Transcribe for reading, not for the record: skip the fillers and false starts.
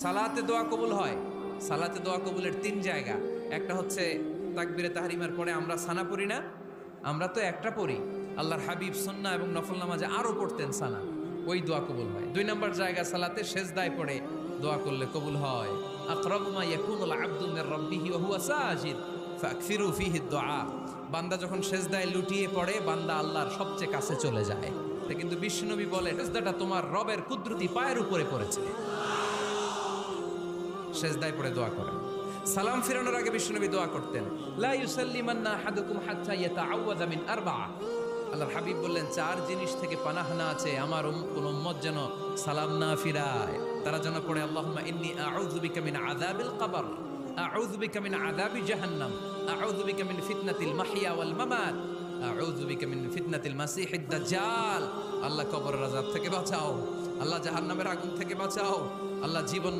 সালাতে দোয়া কবুল হয়। সালাতে দোয়া কবুলের তিন জায়গা। একটা হচ্ছে তাকবীরে তাহরিমার পরে আমরা সানা পড়ি না, আমরা তো একটা পড়ি। আল্লাহর হাবিব সুন্নাহ এবং নফল নামাজে আরো পড়তেন সানা, ওই দোয়া কবুল হয়। দুই নম্বর জায়গা সালাতে সেজদায় পড়ে দোয়া করলে কবুল হয়। আকরাবু মা ইয়াকুনুল আবদু মির রাব্বিহি ওয়া হুয়া সাজিদ ফাকসিরু ফিহি দুআ। বান্দা যখন সেজদায় লুটিয়ে পড়ে, বান্দা আল্লাহর সবচেয়ে কাছে চলে যায়। তা কিন্তু বিশ্বনবী বলে, সেজদাটা তোমার রবের কুদরতি পায়ের উপরে পড়েছে। সেজদায় পড়ে দোয়া করেন। সালাম ফিরানোর আগে বিশ্বনবী দোয়া করতেন, লা ইউসাল্লিমান্না আহাদুকুম হাত্তা ইয়াতাআওয়াযা মিন আরবাআ। আল্লাহর হাবিব বললেন, চার জিনিস থেকে পানাহানা আছে আমার কোন উম্মত যেন সালাম না ফিরায়। তারা যেন পড়ে, আল্লাহুম্মা ইন্নী আউযু বিকা মিন আযাবিল কবর, আউযু বিকা মিন আযাবি জাহান্নাম, আউযু বিকা মিন ফিতনাতিল মাহইয়া ওয়াল মামাত, আউযু বিকা মিন ফিতনাতিল মাসিহিদ দাজ্জাল। আল্লাহ কবরের আযাব থেকে বাঁচাও, আল্লাহ জাহান্নামের আগুন থেকে বাঁচাও, আল্লাহ জীবন